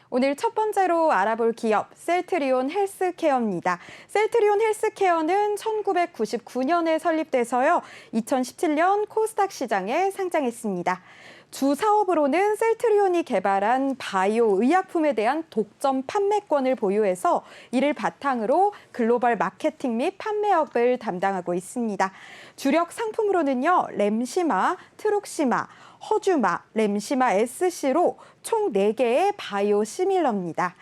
오늘 첫 번째로 알아볼 기업 셀트리온 헬스케어입니다. 셀트리온 헬스케어는 1999년에 설립돼서요. 2017년 코스닥 시장에 상장했습니다. 주 사업으로는 셀트리온이 개발한 바이오 의약품에 대한 독점 판매권을 보유해서 이를 바탕으로 글로벌 마케팅 및 판매업을 담당하고 있습니다. 주력 상품으로는요. 램시마, 트룩시마, 허주마, 램시마 SC로 총 4개의 바이오 시밀러입니다.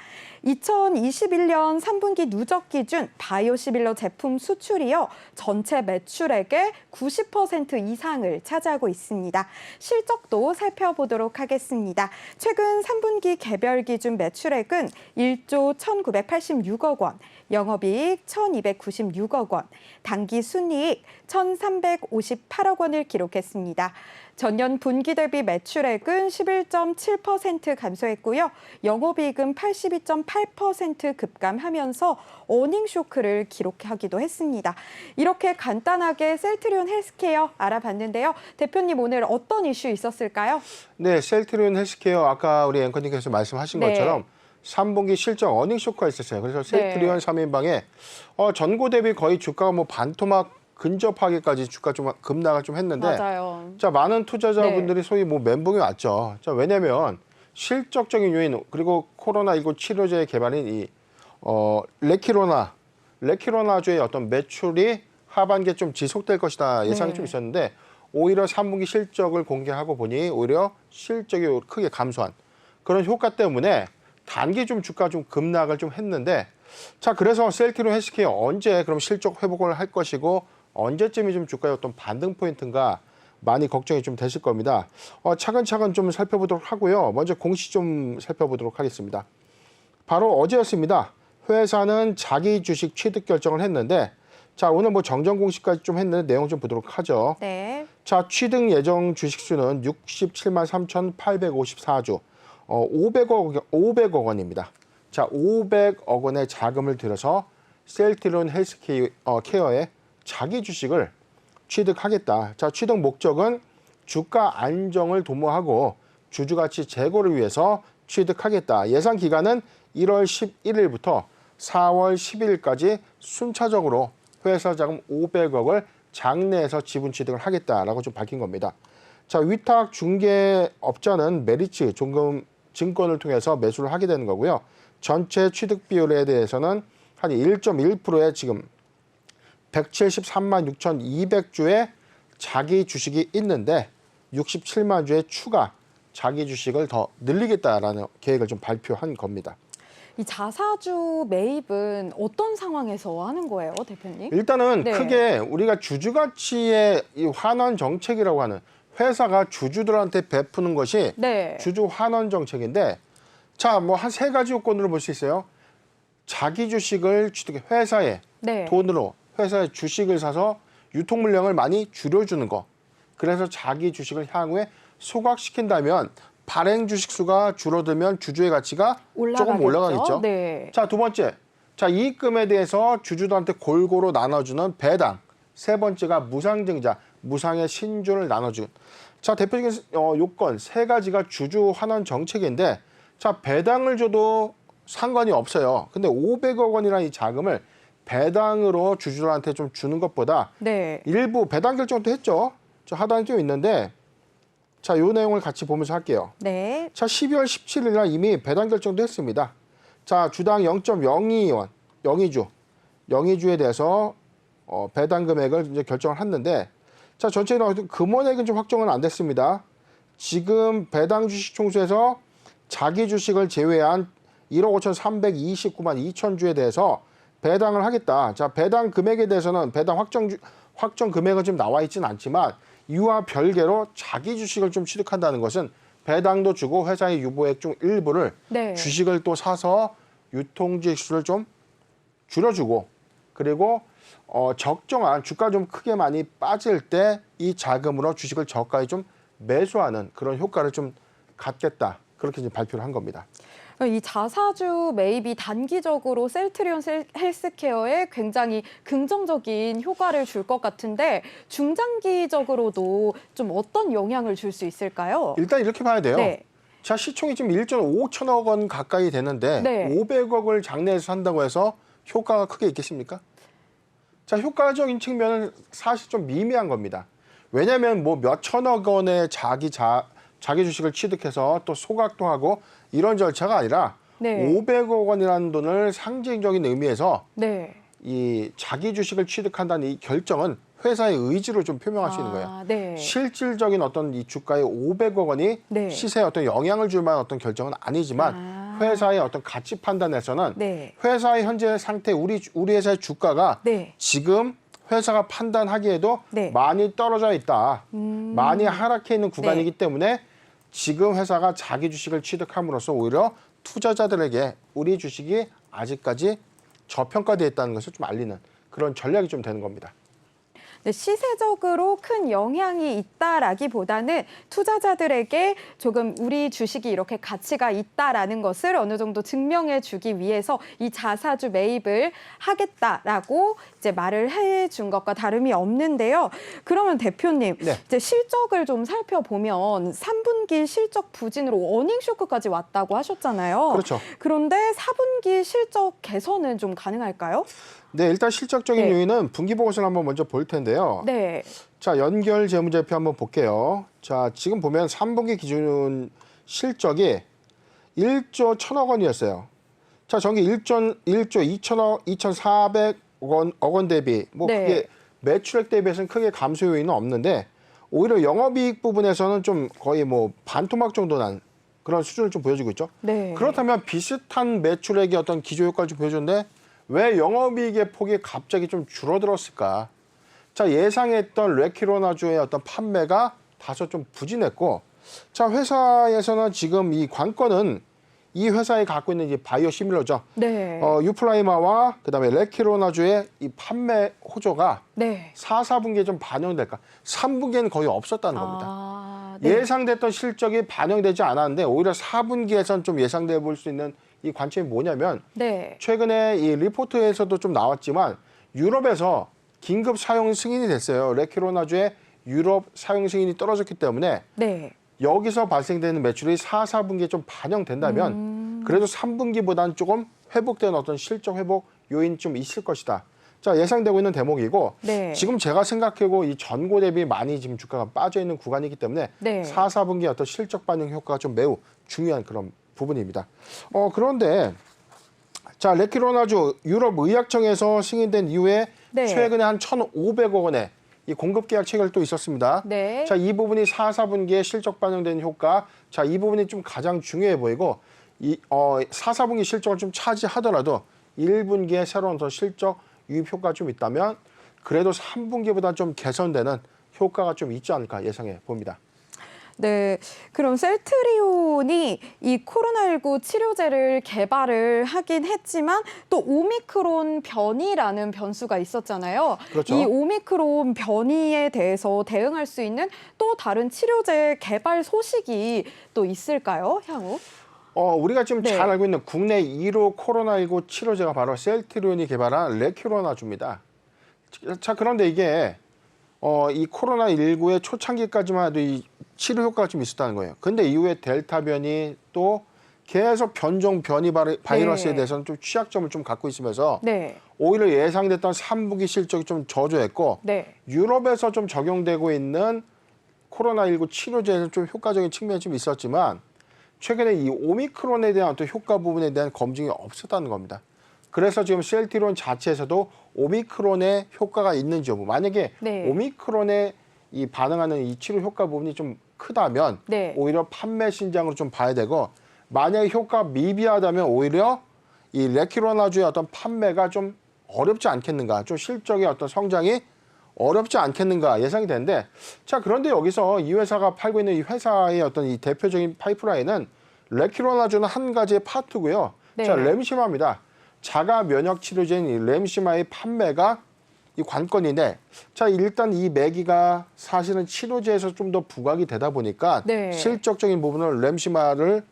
2021년 3분기 누적 기준 바이오 시밀러 제품 수출이요. 전체 매출액의 90% 이상을 차지하고 있습니다. 실적도 살펴보도록 하겠습니다. 최근 3분기 개별 기준 매출액은 1조 1,986억 원, 영업이익 1,296억 원, 당기 순이익 1,358억 원을 기록했습니다. 전년 분기 대비 매출액은 11.7% 감소했고요. 영업이익은 82.8% 급감하면서 어닝 쇼크를 기록하기도 했습니다. 이렇게 간단하게 셀트리온 헬스케어 알아봤는데요. 대표님 오늘 어떤 이슈 있었을까요? 네, 셀트리온 헬스케어 아까 우리 앵커님께서 말씀하신 것처럼 3분기 실적 어닝 쇼크가 있었어요. 그래서 셀트리온 3인방에 전고 대비 거의 주가가 뭐 반토막 근접하기까지 주가 좀 급락을 좀 했는데 맞아요. 자, 많은 투자자분들이 소위 뭐 멘붕이 왔죠. 자, 왜냐면 실적적인 요인 그리고 코로나19 치료제 개발인 이 레키로나주의 어떤 매출이 하반기에 좀 지속될 것이다 예상이 좀 있었는데 오히려 3분기 실적을 공개하고 보니 오히려 실적이 크게 감소한 그런 효과 때문에 단기 좀 주가 좀 급락을 좀 했는데 자, 그래서 셀트리온 헬스케어 언제 그럼 실적 회복을 할 것이고 언제쯤이 좀 주가의 어떤 반등 포인트인가 많이 걱정이 좀 되실 겁니다. 차근차근 좀 살펴보도록 하고요. 먼저 공시 좀 살펴보도록 하겠습니다. 바로 어제였습니다. 회사는 자기 주식 취득 결정을 했는데 자, 오늘 뭐 정정 공시까지 좀 했는데 내용 좀 보도록 하죠. 네. 자, 취득 예정 주식 수는 67만 3,854주, 500억 원입니다. 자, 500억 원의 자금을 들여서 셀트리온 헬스케어에 자기 주식을 취득하겠다. 자, 취득 목적은 주가 안정을 도모하고 주주가치 제고를 위해서 취득하겠다. 예상 기간은 1월 11일부터 4월 10일까지 순차적으로 회사 자금 500억을 장내에서 지분 취득을 하겠다라고 좀 밝힌 겁니다. 자, 위탁 중개업자는 메리츠 증권을 통해서 매수를 하게 되는 거고요. 전체 취득 비율에 대해서는 한 1.1%에 지금 173만 6,200주의 자기 주식이 있는데 67만 주의 추가 자기 주식을 더 늘리겠다라는 계획을 좀 발표한 겁니다. 이 자사주 매입은 어떤 상황에서 하는 거예요, 대표님? 일단은 크게 우리가 주주가치의 이 환원 정책이라고 하는 회사가 주주들한테 베푸는 것이 주주 환원 정책인데 자, 뭐 한 3가지 요건으로 볼 수 있어요. 자기 주식을 취득해 회사에 돈으로 회사의 주식을 사서 유통 물량을 많이 줄여주는 거. 그래서 자기 주식을 향후에 소각시킨다면 발행 주식 수가 줄어들면 주주의 가치가 조금 올라가겠죠. 자, 두 번째. 자, 이익금에 대해서 주주들한테 골고루 나눠주는 배당. 세 번째가 무상증자, 무상의 신주를 나눠주는. 자, 대표적인 요건 3가지가 주주 환원 정책인데 자, 배당을 줘도 상관이 없어요. 근데 500억 원이라는 이 자금을 배당으로 주주들한테 좀 주는 것보다 일부 배당 결정도 했죠. 저 하단에 좀 있는데 자, 요 내용을 같이 보면서 할게요. 자, 12월 17일 날 이미 배당 결정도 했습니다. 자, 주당 0.02원, 영의주에 대해서 배당 금액을 이제 결정을 했는데 자, 전체적으로 금원액은 좀 확정은 안 됐습니다. 지금 배당 주식 총수에서 자기 주식을 제외한 1억 5,329만 2천 주에 대해서 배당을 하겠다. 자, 배당 금액에 대해서는 배당 확정 금액은 좀 나와 있지는 않지만 이와 별개로 자기 주식을 좀 취득한다는 것은 배당도 주고 회사의 유보액 중 일부를 주식을 또 사서 유통주식 수를 좀 줄여주고 그리고 적정한 주가 좀 크게 많이 빠질 때 이 자금으로 주식을 저가에 좀 매수하는 그런 효과를 좀 갖겠다. 그렇게 이제 발표를 한 겁니다. 이 자사주 매입이 단기적으로 셀트리온 헬스케어에 굉장히 긍정적인 효과를 줄 것 같은데 중장기적으로도 좀 어떤 영향을 줄 수 있을까요? 일단 이렇게 봐야 돼요. 자, 시총이 지금 1조 5천억 원 가까이 되는데 네. 500억을 장내에서 산다고 해서 효과가 크게 있겠습니까? 자, 효과적인 측면은 사실 좀 미미한 겁니다. 왜냐하면 뭐 몇 천억 원의 자기 주식을 취득해서 또 소각도 하고 이런 절차가 아니라 네. 500억 원이라는 돈을 상징적인 의미에서 네. 이 자기 주식을 취득한다는 이 결정은 회사의 의지를 좀 표명할 수 있는 거예요. 네. 실질적인 어떤 이 주가의 500억 원이 네. 시세에 어떤 영향을 줄 만한 어떤 결정은 아니지만 회사의 어떤 가치 판단에서는 네. 회사의 현재 상태, 우리 회사의 주가가 네. 지금 회사가 판단하기에도 네. 많이 떨어져 있다. 많이 하락해 있는 구간이기 때문에 지금 회사가 자기 주식을 취득함으로써 오히려 투자자들에게 우리 주식이 아직까지 저평가되어 있다는 것을 좀 알리는 그런 전략이 좀 되는 겁니다. 네, 시세적으로 큰 영향이 있다라기보다는 투자자들에게 조금 우리 주식이 이렇게 가치가 있다라는 것을 어느 정도 증명해 주기 위해서 이 자사주 매입을 하겠다라고 이제 말을 해준 것과 다름이 없는데요. 그러면 대표님, 네. 이제 실적을 좀 살펴보면 3분기 실적 부진으로 어닝 쇼크까지 왔다고 하셨잖아요. 그렇죠. 그런데 4분기 실적 개선은 좀 가능할까요? 네, 일단 실적적인 네. 요인은 분기 보고서를 한번 먼저 볼 텐데요. 네. 자, 연결 재무제표 한번 볼게요. 자, 지금 보면 3분기 기준 실적이 1조 1천억 원이었어요. 자, 저기 1조 2천억 2,400억 원 대비 뭐 네. 그게 매출액 대비해서는 크게 감소 요인은 없는데 오히려 영업이익 부분에서는 좀 거의 뭐 반토막 정도 난 그런 수준을 좀 보여주고 있죠. 네. 그렇다면 비슷한 매출액의 어떤 기조 효과를 좀 보여줬는데 왜 영업이익의 폭이 갑자기 좀 줄어들었을까? 자, 예상했던 레키로나주의 어떤 판매가 다소 좀 부진했고, 자, 회사에서는 지금 이 관건은 이 회사에 갖고 있는 이 바이오 시밀러죠. 네. 유플라이마와 그다음에 레키로나주의 이 판매 호조가 네. 4, 4분기에 좀 반영될까? 3분기에는 거의 없었다는 겁니다. 네. 예상됐던 실적이 반영되지 않았는데 오히려 4분기에선 좀 예상돼 볼 수 있는 이 관점이 뭐냐면 네. 최근에 이 리포트에서도 좀 나왔지만 유럽에서 긴급 사용 승인이 됐어요. 레키로나주의 유럽 사용 승인이 떨어졌기 때문에 네. 여기서 발생되는 매출이 4, 4분기에 좀 반영된다면 그래도 3분기보다는 조금 회복된 어떤 실적 회복 요인이 좀 있을 것이다. 자, 예상되고 있는 대목이고 네. 지금 제가 생각하고 이 전고 대비 많이 지금 주가가 빠져 있는 구간이기 때문에 네. 4, 4분기 어떤 실적 반영 효과가 좀 매우 중요한 그런 부분입니다. 그런데 자, 레키로나주 유럽 의약청에서 승인된 이후에 네. 최근에 한 1,500억 원의 이 공급 계약 체결 또 있었습니다. 네. 자, 이 부분이 4, 4분기에 실적 반영된 효과. 자, 이 부분이 좀 가장 중요해 보이고 4, 4분기 실적을 좀 차지하더라도 1분기에 새로운 더 실적 유입 효과가 좀 있다면 그래도 3분기보다 좀 개선되는 효과가 좀 있지 않을까 예상해 봅니다. 네, 그럼 셀트리온이 이 코로나19 치료제를 개발을 하긴 했지만 또 오미크론 변이라는 변수가 있었잖아요. 그렇죠. 이 오미크론 변이에 대해서 대응할 수 있는 또 다른 치료제 개발 소식이 또 있을까요, 향후? 우리가 지금 네. 잘 알고 있는 국내 1호 코로나19 치료제가 바로 셀트리온이 개발한 레큐로나주입니다. 자, 그런데 이게 이 코로나19의 초창기까지만 해도 이 치료 효과가 좀 있었다는 거예요. 근데 이후에 델타 변이 또 계속 변종 변이 바이러스에 네. 대해서는 좀 취약점을 좀 갖고 있으면서 네. 오히려 예상됐던 3분기 실적이 좀 저조했고 네. 유럽에서 좀 적용되고 있는 코로나19 치료제는 좀 효과적인 측면이 좀 있었지만 최근에 이 오미크론에 대한 어떤 효과 부분에 대한 검증이 없었다는 겁니다. 그래서 지금 셀트리온 자체에서도 오미크론의 효과가 있는지 여부, 만약에 네. 오미크론에 이 반응하는 이 치료 효과 부분이 좀 크다면 네. 오히려 판매 신장으로 좀 봐야 되고 만약에 효과가 미비하다면 오히려 이 레키로나주의 어떤 판매가 좀 어렵지 않겠는가, 좀 실적의 어떤 성장이 어렵지 않겠는가 예상이 되는데 자, 그런데 여기서 이 회사가 팔고 있는 이 회사의 어떤 이 대표적인 파이프라인은 레키로나주는 한 가지의 파트고요. 네. 자, 렘시마입니다. 자가 면역 치료제인 이 렘시마의 판매가 이 관건인데 자, 일단 이 매기가 사실은 치료제에서 좀 더 부각이 되다 보니까 네. 실적적인 부분을 렘시마를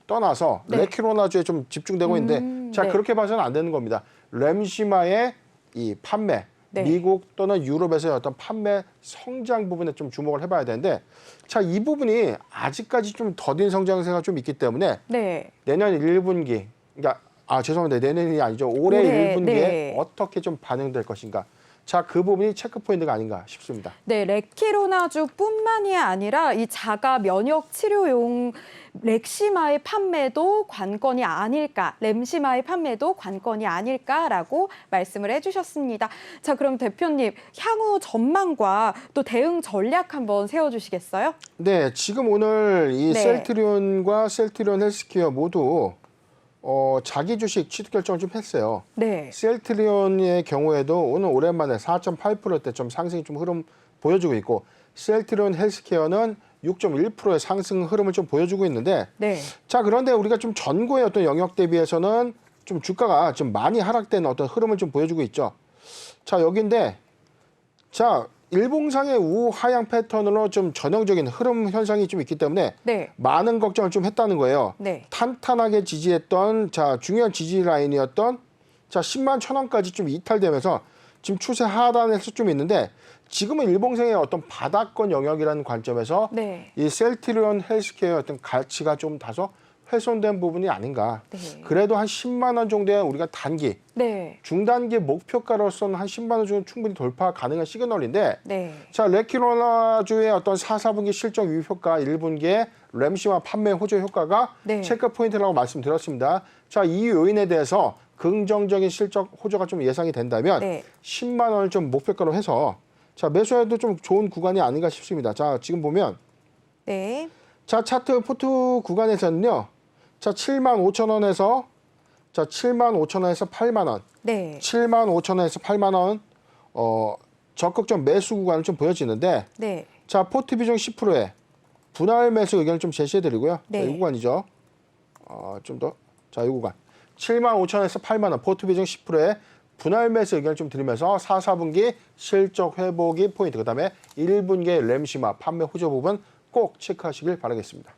떠나서 네. 레키로나주에 좀 집중되고 있는데 자, 네. 그렇게 봐서는 안 되는 겁니다. 렘시마의 이 판매 네. 미국 또는 유럽에서의 어떤 판매 성장 부분에 좀 주목을 해봐야 되는데, 자, 이 부분이 아직까지 좀 더딘 성장세가 좀 있기 때문에 네. 내년 1분기, 그러니까 죄송합니다. 내년이 아니죠. 올해 1분기에 네. 어떻게 좀 반영될 것인가. 자, 그 부분이 체크 포인트가 아닌가 싶습니다. 네, 레키로나주뿐만이 아니라 이 자가 면역 치료용 렉시마의 판매도 관건이 아닐까, 렘시마의 판매도 관건이 아닐까라고 말씀을 해주셨습니다. 자, 그럼 대표님, 향후 전망과 또 대응 전략 한번 세워주시겠어요? 네, 지금 오늘 이 네. 셀트리온과 셀트리온 헬스케어 모두 자기 주식 취득 결정을 좀 했어요. 네. 셀트리온의 경우에도 오늘 오랜만에 4.8%대 좀 상승이 좀 흐름 보여주고 있고, 셀트리온 헬스케어는 6.1%의 상승 흐름을 좀 보여주고 있는데, 네. 자, 그런데 우리가 좀 전고의 어떤 영역 대비해서는 좀 주가가 좀 많이 하락되는 어떤 흐름을 좀 보여주고 있죠. 자, 여기인데, 자, 일봉상의 우하향 패턴으로 좀 전형적인 흐름 현상이 좀 있기 때문에 네. 많은 걱정을 좀 했다는 거예요. 네. 탄탄하게 지지했던, 자, 중요한 지지 라인이었던, 자, 10만 1,000원까지 좀 이탈되면서 지금 추세 하단에서 좀 있는데, 지금은 일봉상의 어떤 바닥권 영역이라는 관점에서 네. 이 셀트리온 헬스케어의 어떤 가치가 좀 다소 훼손된 부분이 아닌가. 네. 그래도 한 10만 원 정도의 우리가 단기, 네. 중단기 목표가로서는 한 10만 원 정도 충분히 돌파 가능한 시그널인데, 네. 자, 레키로나주의 어떤 4, 4분기 실적 유입 효과, 1분기에 램시와 판매 호조 효과가 네. 체크 포인트라고 말씀드렸습니다. 자, 이 요인에 대해서 긍정적인 실적 호조가 좀 예상이 된다면 네. 10만 원을 좀 목표가로 해서 자, 매수해도 좀 좋은 구간이 아닌가 싶습니다. 자, 지금 보면 네. 자, 차트 포트 구간에서는요. 자, 7만 5천 원에서 자, 7만 5천 원에서 8만 원. 네. 7만 5천 원에서 8만 원 적극적 매수 구간을 좀 보여지는데, 네. 자, 포트 비중 10%에 분할 매수 의견을 좀 제시해 드리고요. 네. 자, 이 구간이죠. 좀 더. 자, 이 구간. 7만 5천 원에서 8만 원, 포트 비중 10%에 분할 매수 의견을 좀 드리면서 4, 4분기 실적 회복이 포인트, 그다음에 1분기의 램시마 판매 호조 부분 꼭 체크하시길 바라겠습니다.